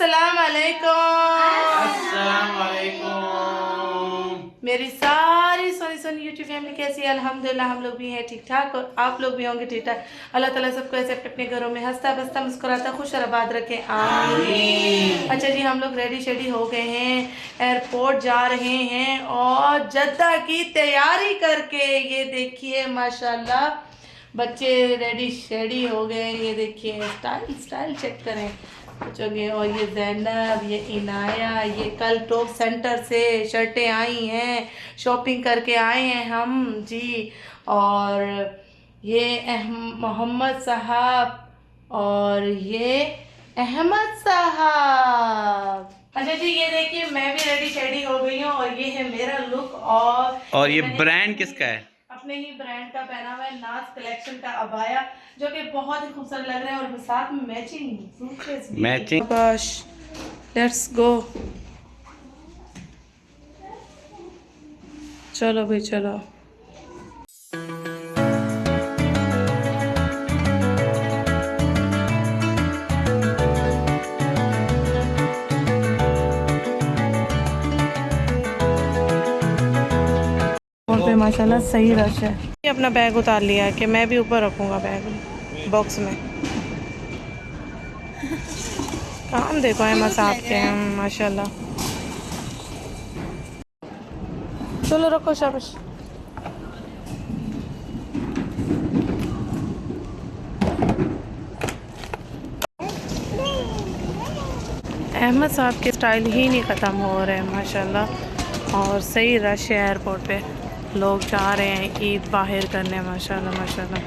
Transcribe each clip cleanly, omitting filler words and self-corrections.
अस्सलाम वालेकुम। मेरी सारी सोनी यूट्यूब फैमिली कैसी है? अल्हम्दुलिल्लाह हम लोग भी हैं ठीक ठाक और आप लोग भी होंगे ठीक ठाक। अल्लाह ताला सबको ऐसे अपने घरों में हंसता बसता मुस्कुराता खुश और आबाद रखे, आमीन। अच्छा जी, हम लोग रेडी शेडी हो गए हैं, एयरपोर्ट जा रहे हैं और जद्दा की तैयारी करके। ये देखिए माशाल्लाह बच्चे रेडी शेडी हो गए। ये देखिए स्टाइल चेक करें बच्चों। और ये जैनब, ये इनाया, ये कल टॉप सेंटर से शर्टें आई हैं, शॉपिंग करके आए हैं हम जी। और ये मोहम्मद साहब और ये अहमद साहब। अच्छा जी, ये देखिए मैं भी रेडी शेडी हो गई हूँ और ये है मेरा लुक। और ये ब्रांड किसका है? अपने ही ब्रांड का पहना हुआ है, नाज कलेक्शन का अबाया, जो कि बहुत ही खूबसूरत लग रहा है और साथ में मैचिंग। बस लेट्स गो, चलो भाई चलो। पे माशाल्लाह सही रश है। अपना बैग उतार लिया है कि मैं भी ऊपर रखूँगा बैग बॉक्स में। काम देखो अहमद साहब के हैं माशाल्लाह। चलो रखो शाबाश। अहमद साहब के स्टाइल ही नहीं ख़त्म हो रहे हैं माशाल्लाह। और सही रश है एयरपोर्ट पे, लोग जा रहे हैं ईद बाहर करने माशाल्लाह माशाल्लाह।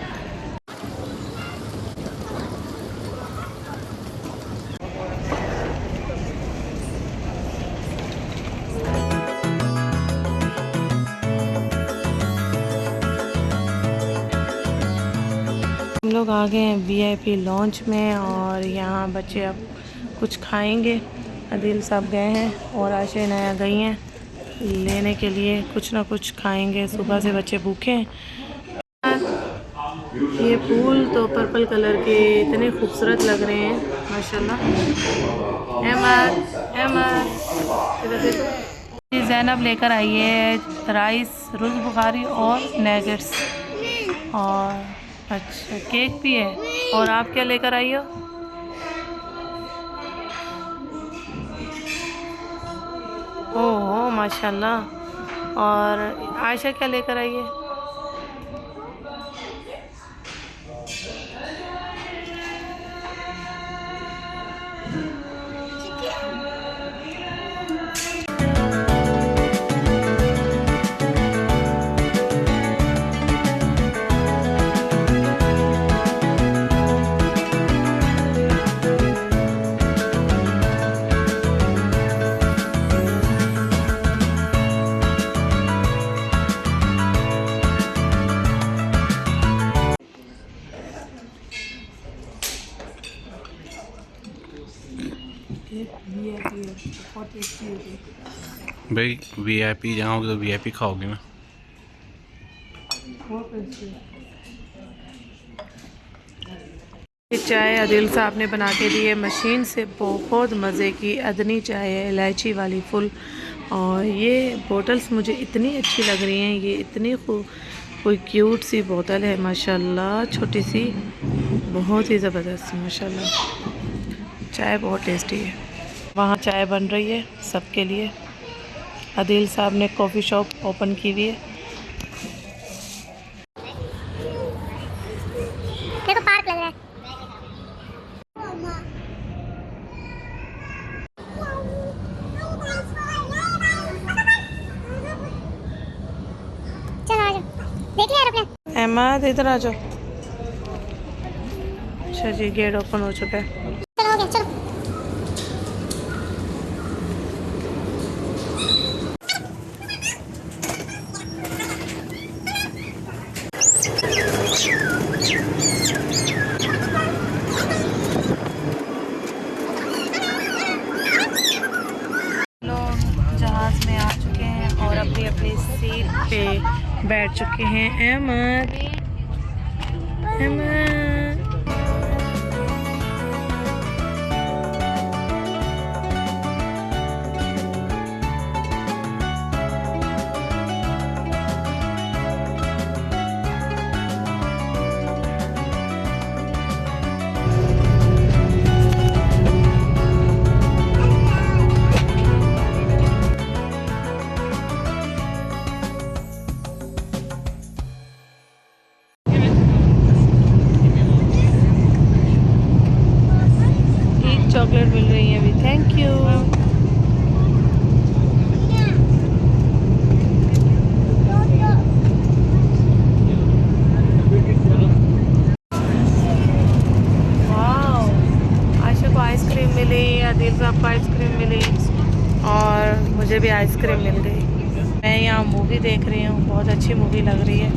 हम लोग आ गए हैं वीआईपी लॉन्च में और यहाँ बच्चे अब कुछ खाएंगे। अदील साहब गए हैं और आशा नया गई हैं लेने के लिए, कुछ ना कुछ खाएंगे। सुबह से बच्चे भूखे हैं। ये फूल तो पर्पल कलर के इतने खूबसूरत लग रहे हैं माशाल्लाह। अहमद ज़ैनब लेकर आई है राइस, रुज़ बुखारी और नैगेट्स। और अच्छा केक भी है। और आप क्या लेकर आई हो? ओह माशाल्लाह। और आयशा क्या लेकर आई है? भाई वीआईपी जाओगे तो वीआईपी खाओगे ना। चाय अदिल साहब ने बना के दी है मशीन से, बहुत मज़े की अदनी चाय है, इलायची वाली फुल। और ये बोतल्स मुझे इतनी अच्छी लग रही हैं, ये इतनी कोई क्यूट सी बोतल है माशाल्लाह, छोटी सी, बहुत ही ज़बरदस्त माशाल्लाह। चाय बहुत टेस्टी है। वहाँ चाय बन रही है सबके लिए। अदील साहब ने कॉफ़ी शॉप ओपन की हुई है। देखो पार्क लग रहा है। चलो आ जाओ, देख लिया एरोप्लेन। अहमद इधर आ जाओ। अच्छा जी, गेट ओपन हो चुका है। चलो हो गया, चलो। जहाज़ में आ चुके हैं और अपनी अपनी सीट पे बैठ चुके हैं। Ahmad Ahmad thank you. आयशा को आइसक्रीम मिली, आदिल साहब को आइसक्रीम मिली और मुझे भी आइसक्रीम मिल गई। मैं यहाँ मूवी देख रही हूँ, बहुत अच्छी मूवी लग रही है।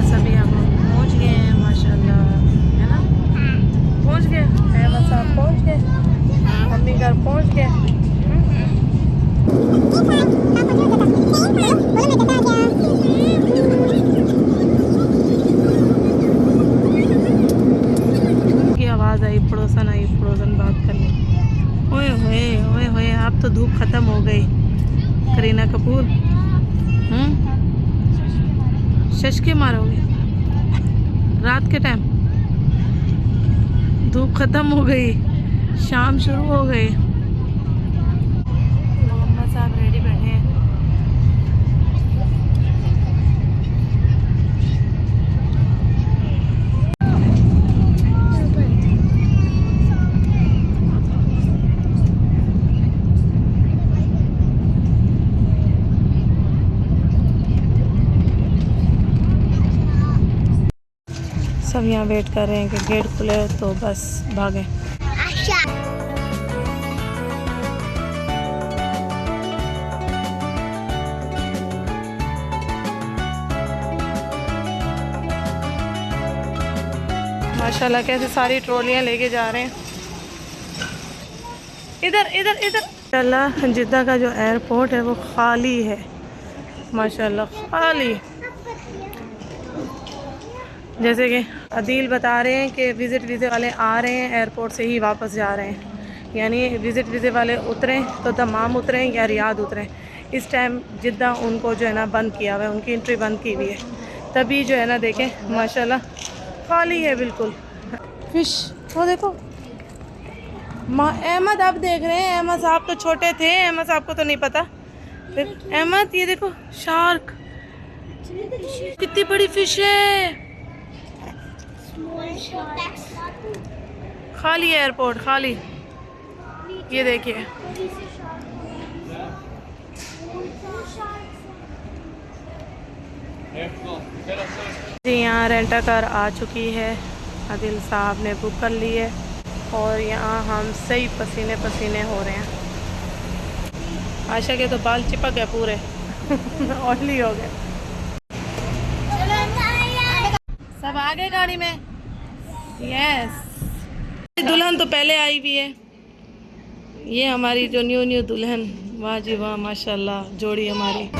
सभी हम पहुँच गए हैं माशाल्लाह, है ना? पहुँच गए, अहमद साहब पहुँच गए, मम्मी घर पहुँच गए। आवाज़ आई, पड़ोसन बात करने। ओए होए अब तो धूप ख़त्म हो गई। करीना कपूर शशके मारोगे रात के टाइम? धूप ख़त्म हो गई, शाम शुरू हो गई। मोहम्मद साहब रेडी बैठे हैं। सब यहाँ वेट कर रहे हैं कि गेट खुले तो बस भागें। माशाल्लाह कैसे सारी ट्रॉलियाँ लेके जा रहे हैं। इधर इधर इधर। माशाल्लाह जिद्दा का जो एयरपोर्ट है वो खाली है, माशाल्लाह खाली। जैसे कि अदील बता रहे हैं कि विज़िट वीज़े वाले आ रहे हैं, एयरपोर्ट से ही वापस जा रहे हैं। यानी विज़िट वीज़े वाले उतरें तो दमाम उतरें या रियाद उतरें। इस टाइम जिद्दा उनको जो है ना बंद किया हुआ है, उनकी एंट्री बंद की हुई है। तभी जो है ना देखें माशाल्लाह खाली है बिल्कुल। फिश वो देखो, अहमद आप देख रहे हैं। अहमद साहब तो छोटे थे, अहमद साहब को तो नहीं पता। फिर अहमद ये देखो शार्क, कितनी बड़ी फिश है। खाली एयरपोर्ट खाली, ये देखिए। जी यहाँ रेंटा कार आ चुकी है, आदिल साहब ने बुक कर ली है और यहाँ हम सही पसीने पसीने हो रहे हैं। आशा के तो बाल चिपक गए पूरे ऑयली हो गए। सब आ गए गाड़ी में। यस, दुल्हन तो पहले आई हुई है। ये हमारी जो न्यू दुल्हन, वाह जी वाह माशाल्लाह, जोड़ी हमारी।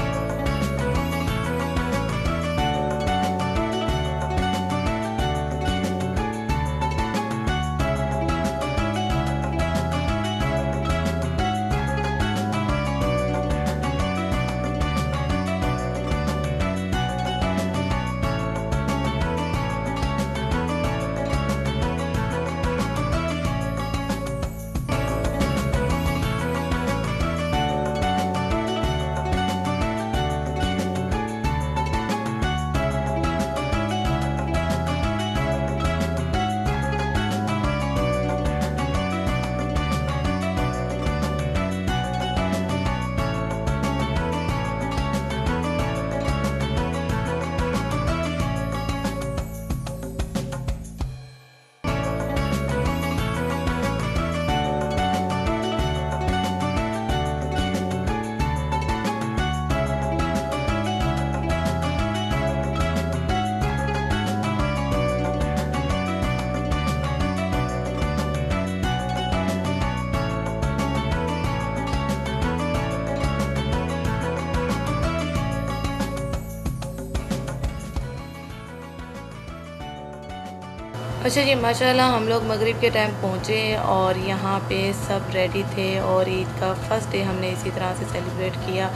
अच्छा जी माशाल्लाह हम लोग मगरिब के टाइम पहुँचे और यहाँ पे सब रेडी थे और ईद का फर्स्ट डे हमने इसी तरह से सेलिब्रेट किया।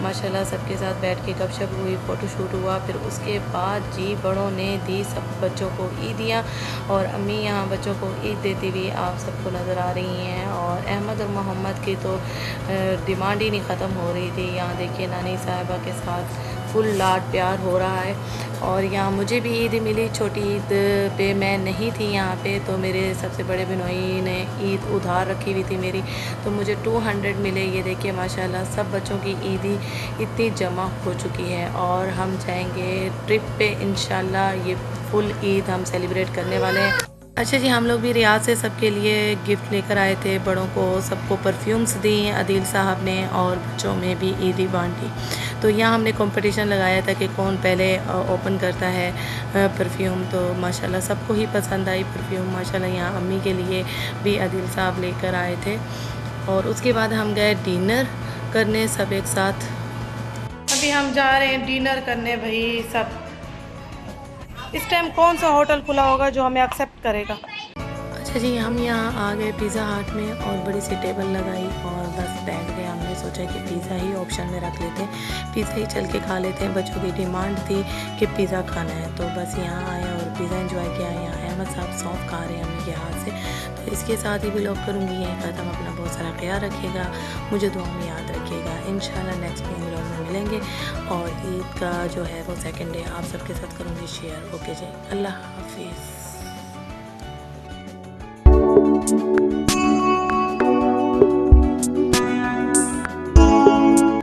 माशाल्लाह सबके साथ बैठ के गपशप हुई, फ़ोटोशूट हुआ। फिर उसके बाद जी बड़ों ने दी सब बच्चों को ईदियाँ और अम्मी यहाँ बच्चों को ईद देती हुई आप सबको नज़र आ रही हैं। और अहमद और मोहम्मद की तो डिमांड ही नहीं ख़त्म हो रही थी। यहाँ देखिए नानी साहिबा के साथ फुल लाड प्यार हो रहा है। और यहाँ मुझे भी ईद मिली, छोटी ईद पे मैं नहीं थी यहाँ पे, तो मेरे सबसे बड़े बिनोई ने ईद उधार रखी हुई थी मेरी, तो मुझे 200 मिले। ये देखिए माशाल्लाह सब बच्चों की ईदी इतनी जमा हो चुकी है और हम जाएंगे ट्रिप पे इंशाल्लाह। ये फुल ईद हम सेलिब्रेट करने वाले हैं। अच्छा जी, हम लोग भी रियाद से सबके लिए गिफ्ट लेकर आए थे, बड़ों को सबको परफ्यूम्स दी अदील साहब ने और बच्चों में भी ईदी बांटी। तो यहाँ हमने कंपटीशन लगाया था कि कौन पहले ओपन करता है परफ्यूम, तो माशाल्लाह सबको ही पसंद आई परफ्यूम। माशाल्लाह यहाँ अम्मी के लिए भी अदील साहब लेकर आए थे। और उसके बाद हम गए डिनर करने सब एक साथ। अभी हम जा रहे हैं डिनर करने भाई सब। इस टाइम कौन सा होटल खुला होगा जो हमें एक्सेप्ट करेगा। अच्छा जी, हम यहाँ आ गए पिज़्ज़ा हट में और बड़ी सी टेबल लगाई और बस बैठ गए। हमने सोचा कि पिज़्ज़ा ही ऑप्शन में रख लेते हैं, पिज़्ज़ा ही चल के खा लेते हैं। बच्चों की डिमांड थी कि पिज़्ज़ा खाना है, तो बस यहाँ आए और पिज़्ज़ा एंजॉय किया। यहाँ अहमद साहब सौंफ खा रहे हैं अम्मी के हाथ से। तो इसके साथ ही व्लॉग करूँगी यहीं ख़त्म। अपना बहुत सारा ख्याल रखिएगा, मुझे दुआ में याद रखिएगा। इंशाल्लाह नेक्स्ट व्लॉग में मिलेंगे और ईद का जो है वो सेकंड डे आप सबके साथ करूँगी शेयर। ओके जी, अल्लाह हाफिज़।